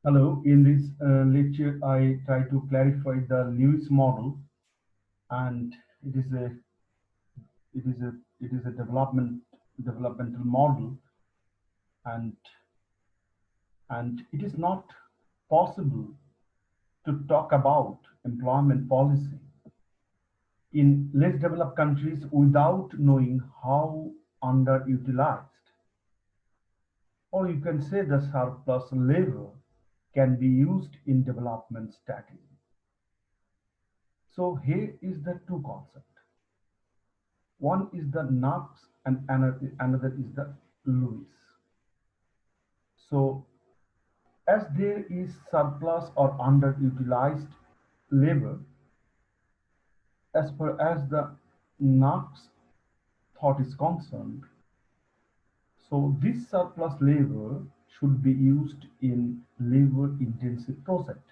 Hello, in this lecture, I try to clarify the Lewis model, and it is a it is a it is a developmental model, and it is not possible to talk about employment policy in less developed countries without knowing how underutilized, or you can say the surplus labor, can be used in development strategy. So here is the two concept. One is the Knox and another is the Lewis. So as there is surplus or underutilized labor, as far as the Knox thought is concerned, so this surplus labor should be used in labor intensive project.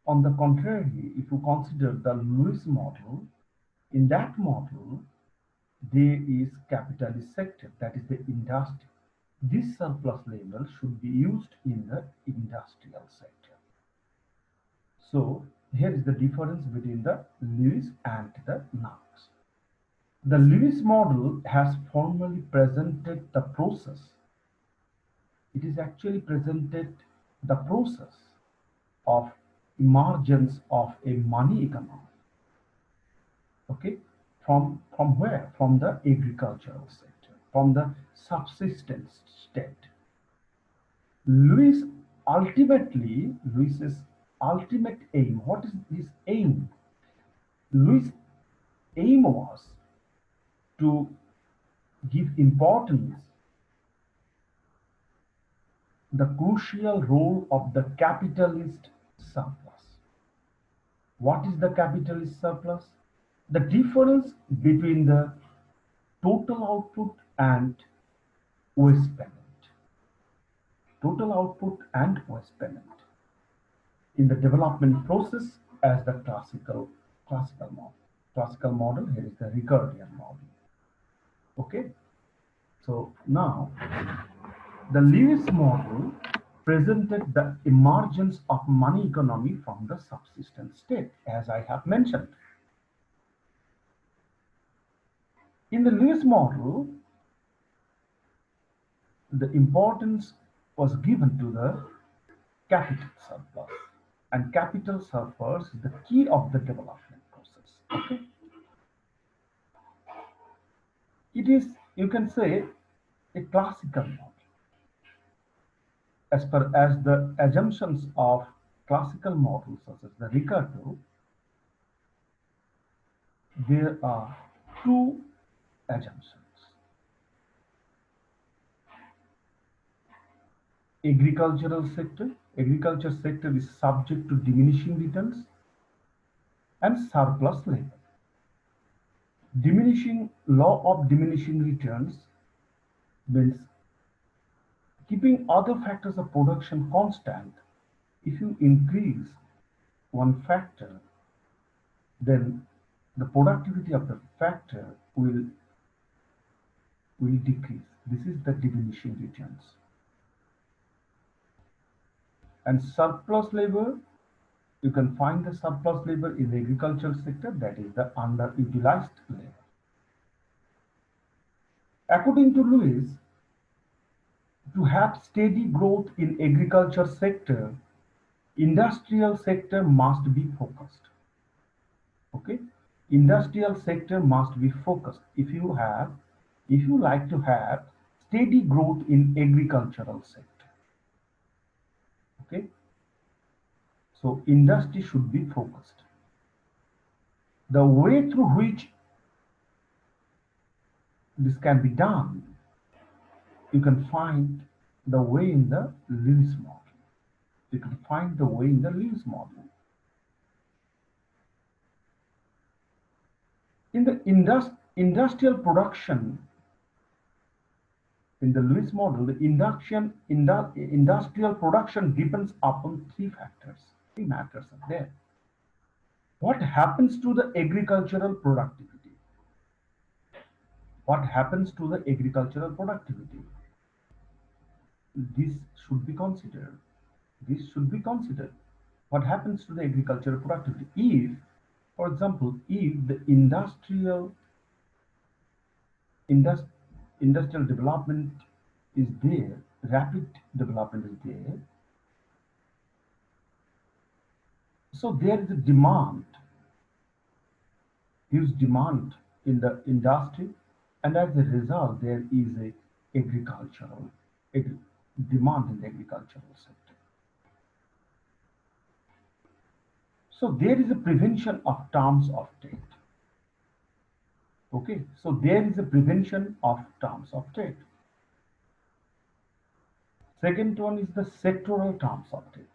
On the contrary, if you consider the Lewis model, in that model there is capitalist sector, that is the industry. This surplus labor should be used in the industrial sector. So here is the difference between the Lewis and the Knox. The Lewis model has formally presented the process. It is actually presented the process of emergence of a money economy. Okay, from where? From the agricultural sector, from the subsistence state. Lewis Lewis's ultimate aim. What is his aim? Lewis' aim was to give importance the crucial role of the capitalist surplus. What is the capitalist surplus? The difference between the total output and waste payment. Total output and waste payment in the development process as the classical model. Classical model, here is the Ricardian model. Okay, so now the Lewis model presented the emergence of money economy from the subsistence state, as I have mentioned. In the Lewis model, the importance was given to the capital surplus, and capital surplus is the key of the development process. Okay, it is, you can say, a classical model. As far as the assumptions of classical models such as the Ricardo, there are two assumptions. Agriculture sector is subject to diminishing returns and surplus labor. Diminishing law of diminishing returns means keeping other factors of production constant. If you increase one factor, then the productivity of the factor will decrease. This is the diminishing returns. And surplus labor, you can find the surplus labor in the agricultural sector, that is the underutilized labor. According to Lewis, to have steady growth in agriculture sector, industrial sector must be focused. Okay, industrial sector must be focused. If you like to have steady growth in agricultural sector. Okay, so industry should be focused. The way through which this can be done, you can find the way in the Lewis model. You can find the way in the Lewis model. In the industrial production, in the Lewis model, the industrial production depends upon three factors. Three matters are there. What happens to the agricultural productivity? What happens to the agricultural productivity? This should be considered. This should be considered. What happens to the agricultural productivity if, for example, if the indus- industrial development is there, rapid development is there, so there is a demand, huge demand in the industry, and as a result, there is a agricultural ag- demand in the agricultural sector. So there is a prevention of terms of trade. Okay, so there is a prevention of terms of trade. Second one is the sectoral terms of trade.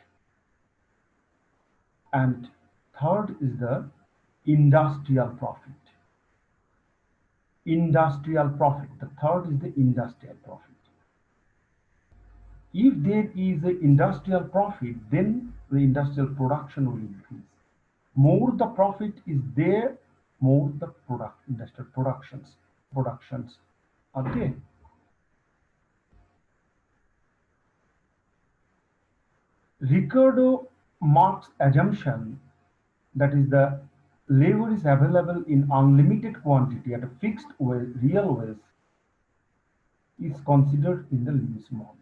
And third is the industrial profit. Industrial profit. The third is the industrial profit. If there is an industrial profit, then the industrial production will increase. More the profit is there, more the industrial productions are there. Ricardo Marx assumption, that is the labor is available in unlimited quantity at a fixed real wage, is considered in the Lewis model.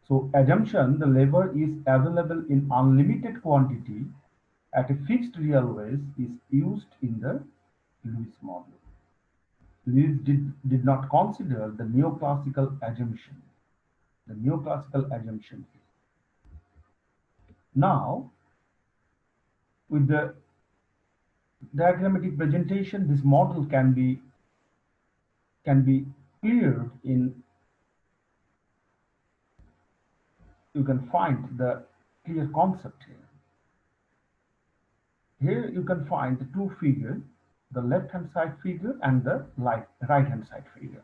So assumption the labor is available in unlimited quantity at a fixed real wage is used in the Lewis model. Lewis did not consider the neoclassical assumption. The neoclassical assumption. Now, with the diagrammatic presentation, this model can be cleared in. You can find the clear concept here. Here you can find the two figures, the left-hand side figure and the right-hand side figure.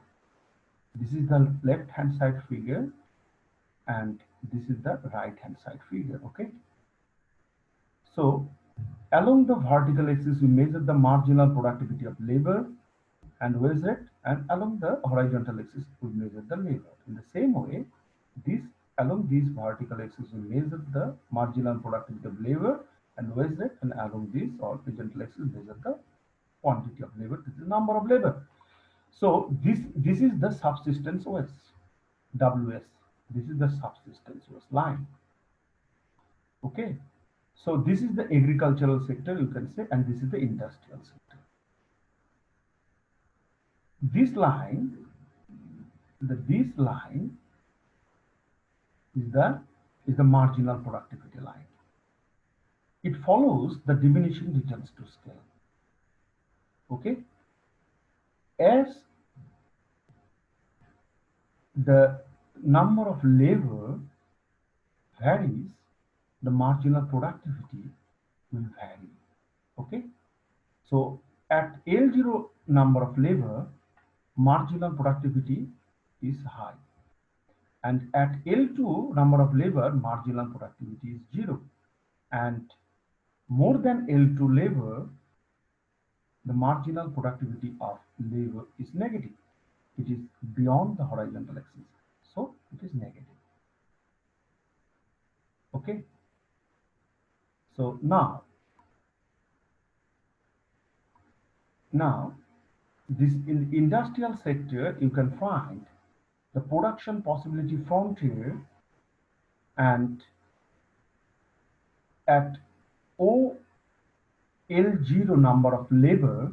This is the left-hand side figure and this is the right-hand side figure, okay? So along the vertical axis, we measure the marginal productivity of labor and wage rate, and along the horizontal axis, we measure the labor. In the same way, along these vertical axis, we measure the marginal productivity of labor and wage rate, and along this horizontal axis, measure the quantity of labor. This is the number of labor. So this is the subsistence wage, WS. This is the subsistence wage line. Okay. So this is the agricultural sector, you can say, and this is the industrial sector. This line, this line is the marginal productivity line. It follows the diminishing returns to scale. Okay. As the number of labor varies, the marginal productivity will vary. Okay. So at L0 number of labor, marginal productivity is high. And at L2 number of labor, marginal productivity is 0. And more than L2 labor, the marginal productivity of labor is negative. It is beyond the horizontal axis. So it is negative. Okay. So now this in industrial sector, you can find the production possibility frontier, and at OL0 number of labor,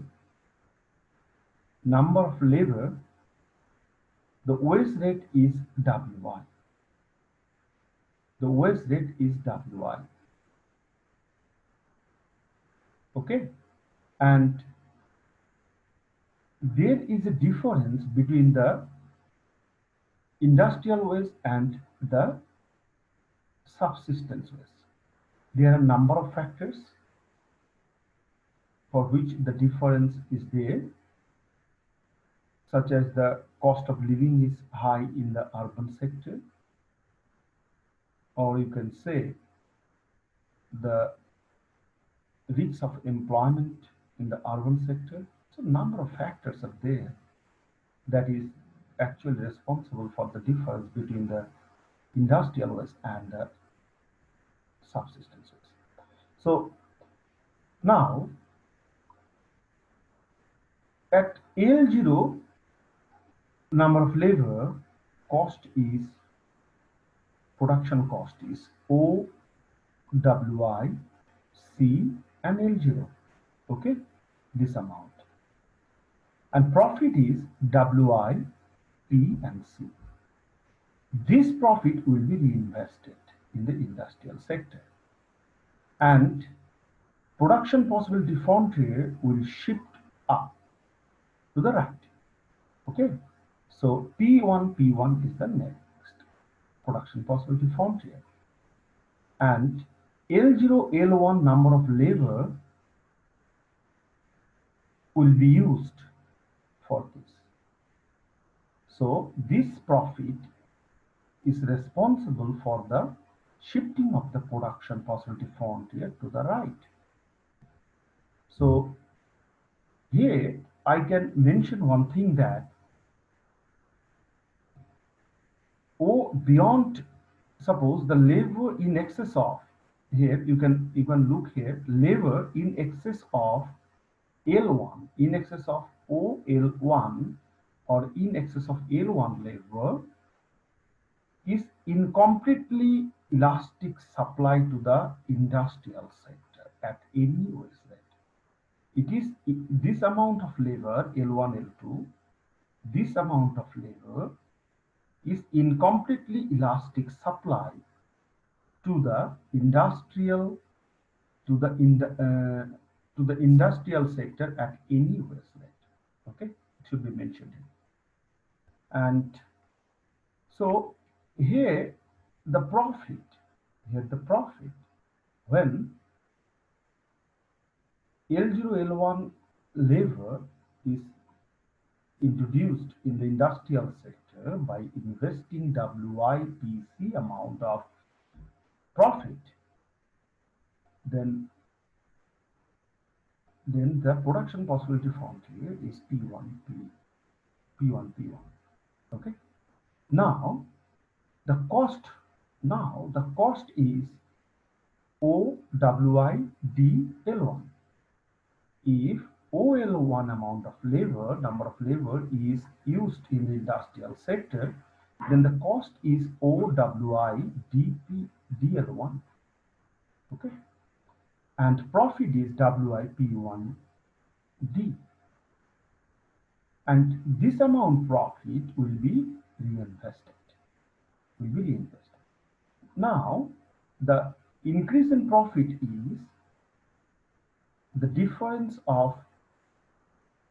the wage rate is WY. The wage rate is WY. Okay, and there is a difference between the industrial wage and the subsistence wage. There are a number of factors for which the difference is there, such as the cost of living is high in the urban sector, or you can say the risks of employment in the urban sector. So number of factors are there that is actually responsible for the difference between the industrial waste and subsistence waste. So now at L0 number of labor, cost is production cost is O, WI, C and L0. Okay, this amount. And profit is WI, P and C. This profit will be reinvested in the industrial sector. And production possibility frontier will shift up to the right. Okay, so P1 is the next production possibility frontier, and L0 L1 number of labor will be used for this. So this profit is responsible for the shifting of the production possibility frontier to the right. So here I can mention one thing, that beyond, suppose the labor in excess of, here you can look here, labor in excess of L1, in excess of OL1 or in excess of L1 labor is incompletely elastic supply to the industrial sector at any waste rate. It is this amount of labor L1, L2, this amount of labor is incompletely elastic supply to the industrial industrial sector at any waste rate. Okay, it should be mentioned here. And so here the profit, when L0 L1 labor is introduced in the industrial sector by investing WIPC amount of profit, then the production possibility frontier is P1. Okay. Now the cost is OWIDL1. If OL1 amount of labor, number of labor is used in the industrial sector, then the cost is OWIDL1. Okay, and profit is WIP1D, and this amount profit will be reinvested. Now the increase in profit is the difference of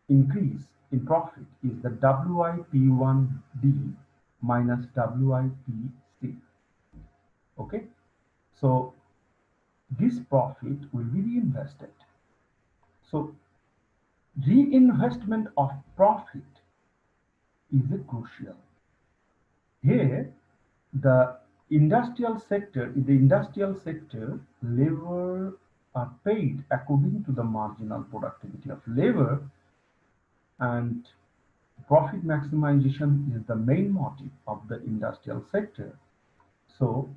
increase in profit is the WIP1D minus WIPC. Okay, so this profit will be reinvested. So reinvestment of profit is crucial. Here the industrial sector, labor are paid according to the marginal productivity of labor, and profit maximization is the main motive of the industrial sector. So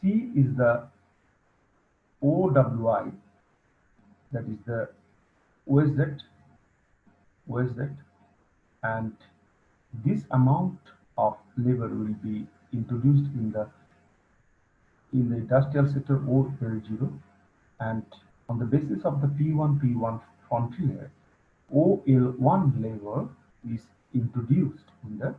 C is the OWI, that is the waste rate, and this amount of labor will be introduced in the industrial sector OL0, and on the basis of the P1 frontier, OL1 labor is introduced in the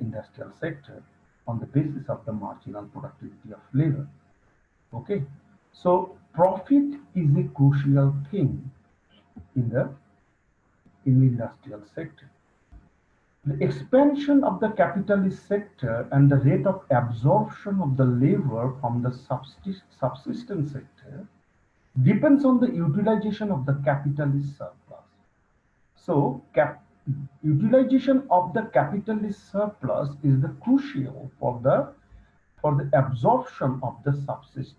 industrial sector on the basis of the marginal productivity of labor. Okay, so profit is a crucial thing in the industrial sector. The expansion of the capitalist sector and the rate of absorption of the labor from the subsistence sector depends on the utilization of the capitalist surplus. So utilization of the capitalist surplus is the crucial for the absorption of the surplus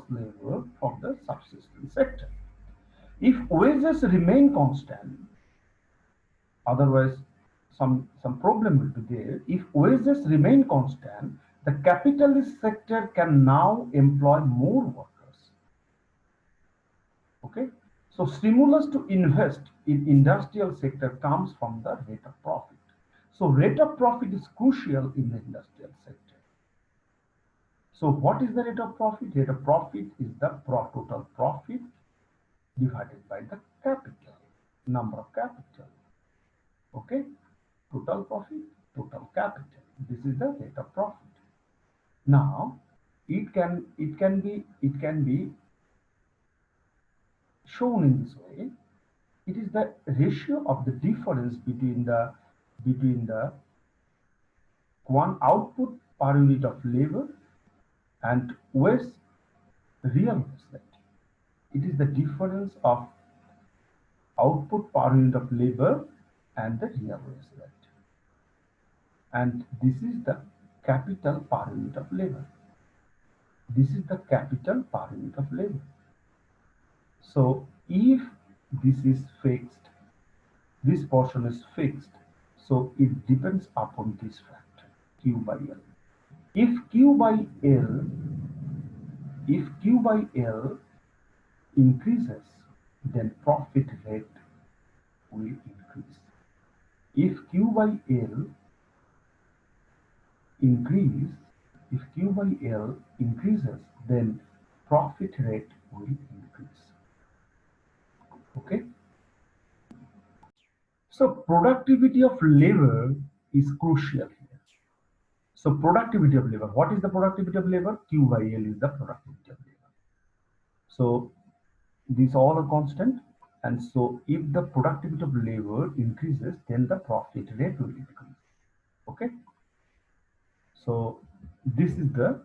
labor from the subsistence sector. If wages remain constant, Otherwise, some problem will be there. If wages remain constant, the capitalist sector can now employ more workers. Okay, so stimulus to invest in industrial sector comes from the rate of profit. So rate of profit is crucial in the industrial sector. So what is the rate of profit? Rate of profit is the total profit divided by the capital, number of capital. Okay, total profit, total capital. This is the rate of profit. Now, it can be shown in this way. It is the ratio of the difference between the one output per unit of labor and waste real wage rate. It is the difference of output per unit of labor and the real wage rate. And this is the capital per unit of labor. This is the capital per unit of labor. So if this is fixed, this portion is fixed, so it depends upon this factor, Q by L. If Q by L, if Q by L increases, then profit rate will increase. If Q by L increase, if Q by L increases, then profit rate will increase. Okay. So productivity of labor is crucial here. So productivity of labor, what is the productivity of labor? Q by L is the productivity of labor. So these all are constant, and so if the productivity of labor increases, then the profit rate will increase. Okay. So this is the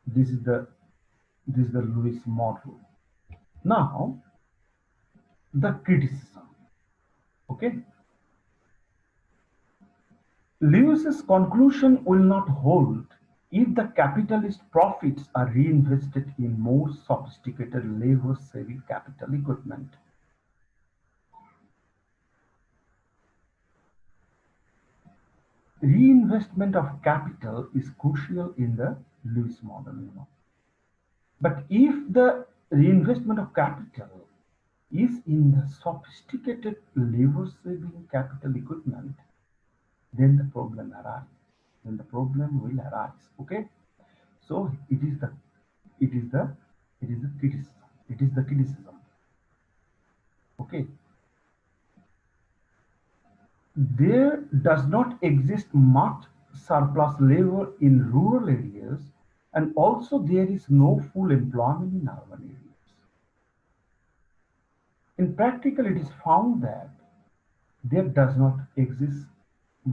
this is the this is the Lewis model. Now the criticism. Okay. Lewis's conclusion will not hold if the capitalist profits are reinvested in more sophisticated labor-saving capital equipment. Reinvestment of capital is crucial in the Lewis model. But if the reinvestment of capital is in the sophisticated labor-saving capital equipment, then the problem arises. Then the problem will arise. Okay. So it is the it is the criticism. It is the criticism. Okay. There does not exist much surplus labor in rural areas, and also there is no full employment in urban areas. In practical, it is found that there does not exist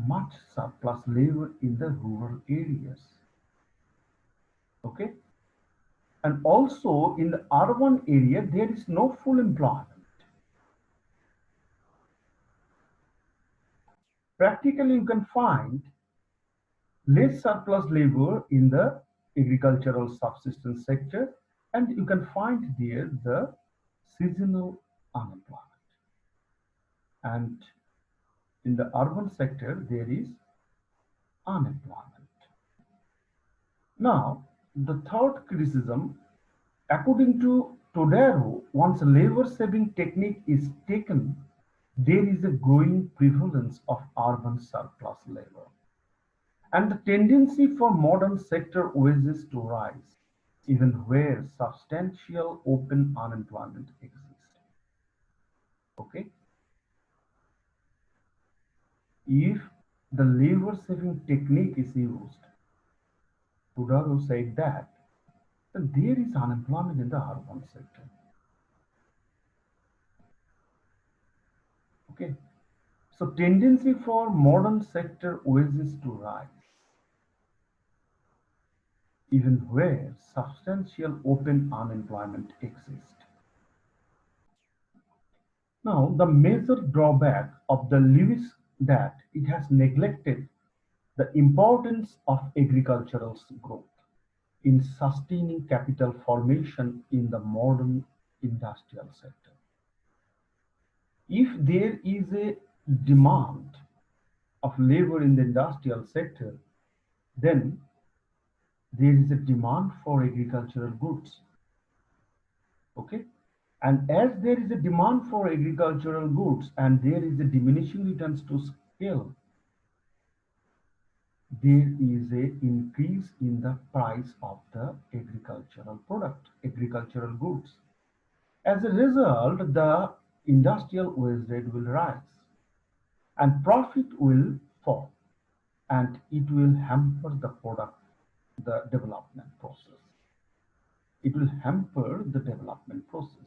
much surplus labor in the rural areas. Okay. And also in the urban area, there is no full employment. Practically, you can find less surplus labor in the agricultural subsistence sector, and you can find there the seasonal unemployment. And in the urban sector, there is unemployment. Now, the third criticism, according to Todaro, once a labor-saving technique is taken, there is a growing prevalence of urban surplus labor, and the tendency for modern sector wages to rise, even where substantial open unemployment exists. Okay? If the labor-saving technique is used, Todaro said that then there is unemployment in the urban sector. Okay. So tendency for modern sector wages to rise, even where substantial open unemployment exists. Now, the major drawback of the Lewis that it has neglected the importance of agricultural growth in sustaining capital formation in the modern industrial sector. If there is a demand of labor in the industrial sector, then there is a demand for agricultural goods. Okay? And as there is a demand for agricultural goods and there is a diminishing returns to scale, there is a increase in the price of the agricultural product, agricultural goods. As a result, the industrial wage rate will rise and profit will fall, and it will hamper the development process. It will hamper the development process.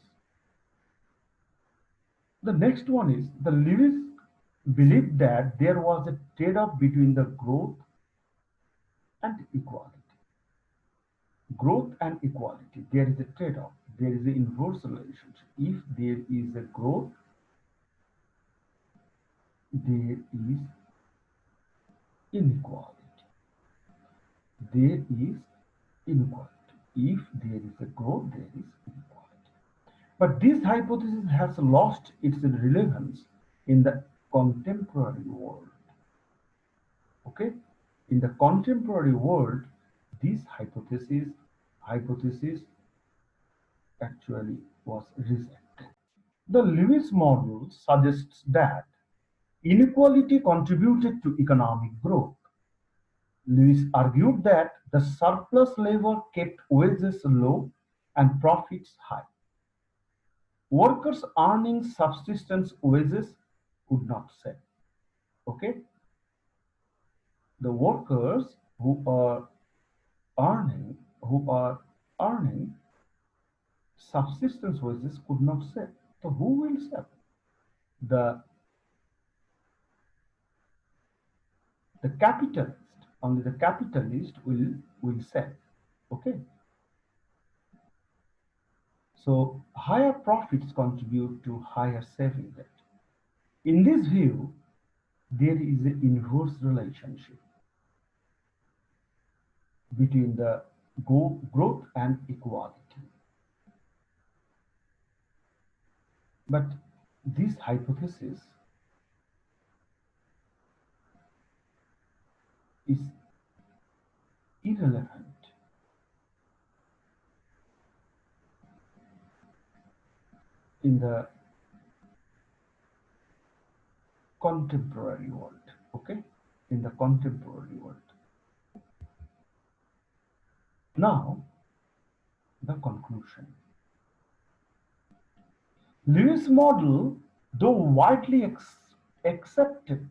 The next one is the Lewis believed that there was a trade-off between the growth and equality. Growth and equality, there is a trade-off. There is an inverse relationship. If there is a growth, there is inequality. There is inequality. If there is a growth, there is inequality. But this hypothesis has lost its relevance in the contemporary world. Okay? In the contemporary world, this hypothesis actually was rejected. The Lewis model suggests that inequality contributed to economic growth. Lewis argued that the surplus labor kept wages low and profits high. Workers earning subsistence wages could not save. Okay? The workers who are earning subsistence wages could not save. So who will save? The capitalist. Only the capitalist will save. Okay. So higher profits contribute to higher saving rate. In this view, there is an inverse relationship between the growth and equality. But this hypothesis is irrelevant in the contemporary world. Okay? In the contemporary world. Now, the conclusion. Lewis' model, though widely accepted,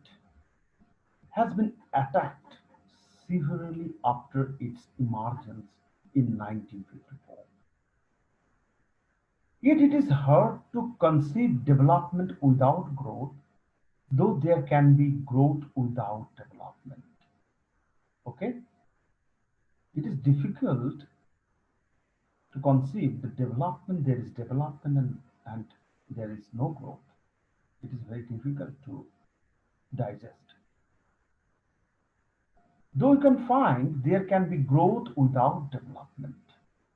has been attacked severely after its emergence in 1954. Yet it is hard to conceive development without growth, though there can be growth without development. Okay? It is difficult to conceive the development, there is development and there is no growth. It is very difficult to digest. Though you can find there can be growth without development.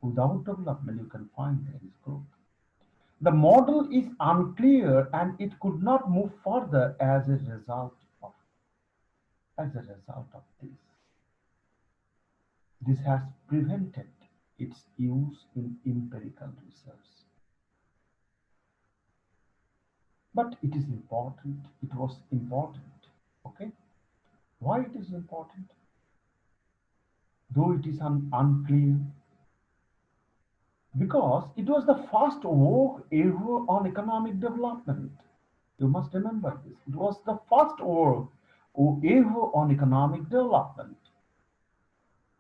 Without development, you can find there is growth. The model is unclear and it could not move further as a result of this. This has prevented its use in empirical research. But it is important, it was important. Okay? Why it is important? Though it is unclear, because it was the first work ever on economic development. You must remember this. It was the first work ever on economic development.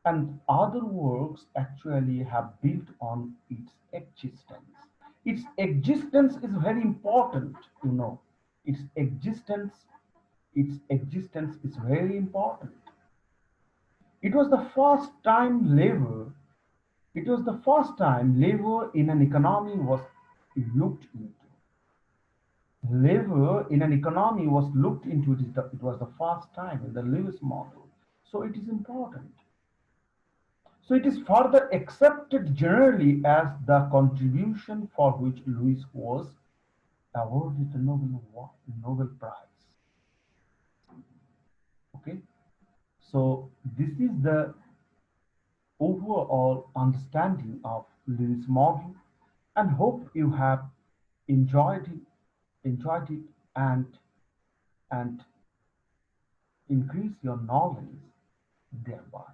And other works actually have built on its existence. Its existence is very important, you know. Its existence is very important. It was the first time labor in an economy was looked into. Labor in an economy was looked into. It was the first time in the Lewis model. So it is important. So it is further accepted generally as the contribution for which Lewis was awarded the Nobel Prize. So this is the overall understanding of Lewis model, and hope you have enjoyed it and increase your knowledge thereby.